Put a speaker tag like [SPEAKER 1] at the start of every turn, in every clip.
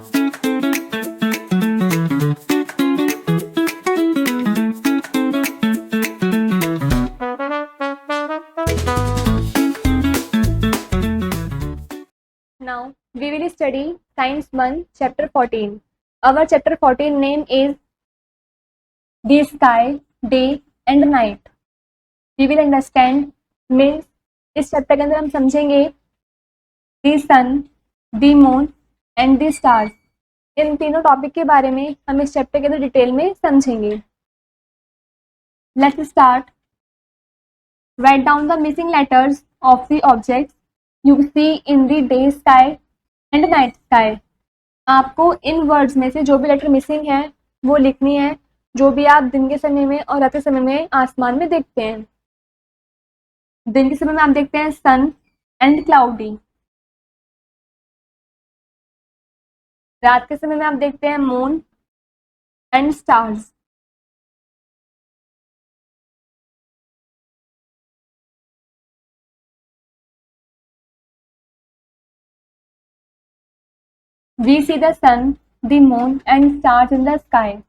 [SPEAKER 1] Now we will study Science 1 Chapter 14. Our Chapter 14 name is The Sky, Day and Night. We will understand means इस chapter के अंदर हम समझेंगे The Sun, The Moon and The Stars. इन तीनों topic के बारे में हम इस चैप्टर के अंदर डिटेल में समझेंगे. Let's start. Write down the missing letters of the objects you see in the day sky and night sky. आपको इन वर्ड्स में से जो भी लेटर मिसिंग है वो लिखनी है जो भी आप दिन के समय में और रात के समय में आसमान में देखते हैं. दिन के समय में आप देखते हैं सन एंड क्लाउडी. रात के समय में आप देखते हैं moon and stars. We see the sun, the moon and stars in the sky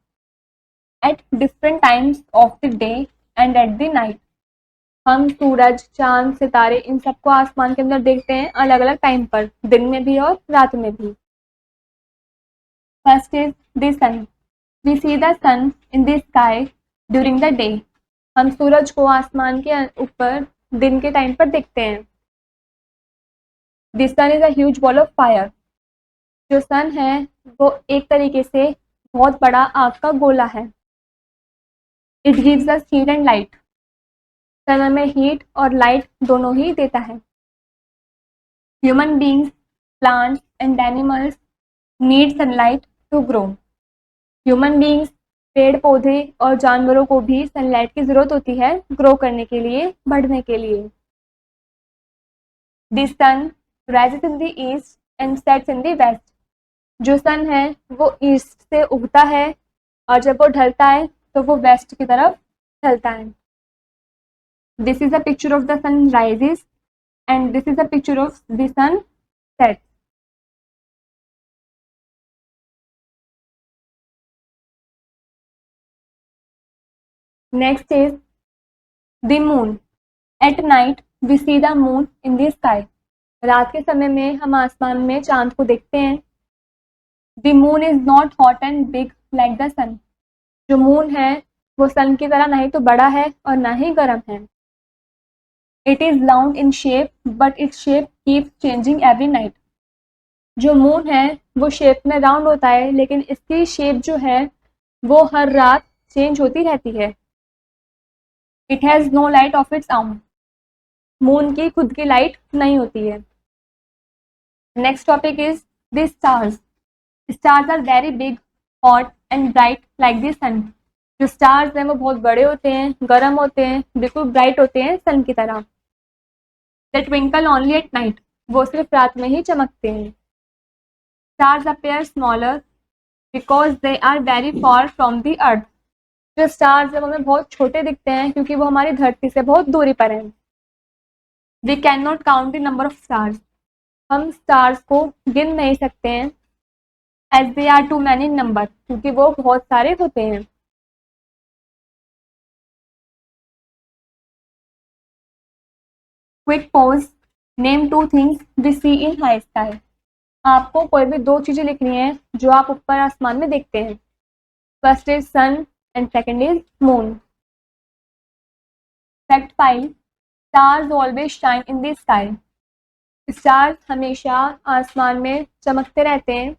[SPEAKER 1] at different times of the day and at the night. हम सूरज, चांद, सितारे इन सबको आसमान के अंदर देखते हैं अलग अलग टाइम पर, दिन में भी और रात में भी. First is the sun. We see the sun in the sky during the day. हम सूरज को आसमान के ऊपर दिन के टाइम पर देखते हैं. The sun is a huge ball of fire. जो सन है वो एक तरीके से बहुत बड़ा आग का गोला है. It gives us heat and light. Sun हमें हीट और लाइट दोनों ही देता है. Human beings, plants and animals need sunlight to grow. Human beings, पेड़ पौधे और जानवरों को भी सनलाइट की जरूरत होती है ग्रो करने के लिए, बढ़ने के लिए. The sun rises in the east and sets in the west. जो सन है वो ईस्ट से उगता है और जब वो ढलता है तो वो वेस्ट की तरफ ढलता है. This is a picture of the sun rises and this is a picture of the sun set. Next is the moon. At night we see the moon in the sky. रात के समय में हम आसमान में चांद को देखते हैं. The moon is not hot and big like the sun. जो मून है वो सन की तरह नहीं तो बड़ा है और ना ही गर्म है. It is round in shape, but its shape keeps changing every night. जो मून है वो शेप में राउंड होता है लेकिन इसकी शेप जो है वो हर रात चेंज होती रहती है. It has no light of its own. Moon की खुद की लाइट नहीं होती है. Next topic is the stars. Stars are very big, hot and bright like the sun. जो stars हैं वो बहुत बड़े होते हैं, गर्म होते हैं, बिल्कुल ब्राइट होते हैं सन की तरह. They twinkle only at night. वो सिर्फ रात में ही चमकते हैं. Stars appear smaller because they are very far from the earth. जो stars हैं वो हमें बहुत छोटे दिखते हैं क्योंकि वो हमारी धरती से बहुत दूरी पर हैं. We cannot count the number of stars. हम stars को गिन नहीं सकते हैं as they are too many in number, क्योंकि वो बहुत सारे होते हैं. Quick pause. Name two things we see in high sky. आपको कोई भी दो चीजें लिखनी है जो आप ऊपर आसमान में देखते हैं. First is sun and second is moon. Fact 5. Stars always shine in the sky. Stars हमेशा आसमान में चमकते रहते हैं.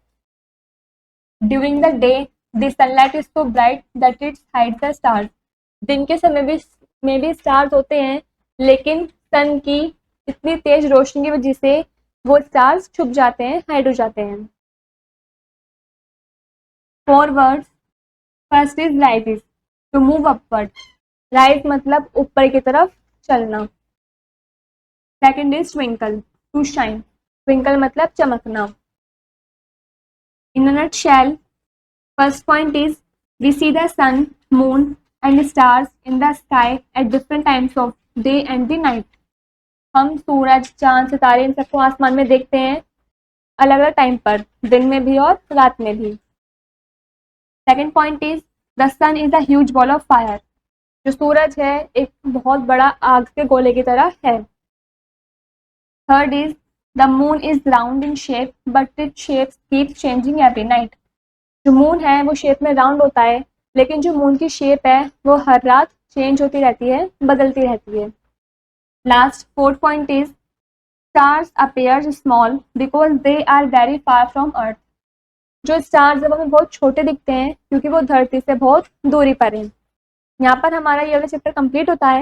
[SPEAKER 1] During the day, the sunlight is so bright that it hides the stars. दिन के समय में भी स्टार्स होते हैं लेकिन सन की इतनी तेज रोशनी की वजह से वो स्टार्स छुप जाते हैं, हाइड हो जाते हैं. 4 words. First is rises. To move upward. Rise मतलब ऊपर की तरफ चलना. Second is twinkle. To shine. Twinkle मतलब चमकना. In a nutshell, first point is we see the sun, moon and stars in the sky at different times of day and the night. हम सूरज, चांद, सितारे इन सबको आसमान में देखते हैं अलग अलग टाइम पर, दिन में भी और रात में भी। Second point is the sun is a huge ball of fire. जो सूरज है एक बहुत बड़ा आग के गोले की तरह है। Third is the moon is round in shape but it shape keep changing every night. जो मून है वो शेप में राउंड होता है, लेकिन जो मून की शेप है वो हर रात चेंज होती रहती है, बदलती रहती है। Last fourth point is stars appears small because they are very far from earth. जो स्टार्स जब हमें बहुत छोटे दिखते हैं क्योंकि वो धरती से बहुत दूरी पर हैं। यहाँ पर हमारा ये वाला चैप्टर कंप्लीट होता है।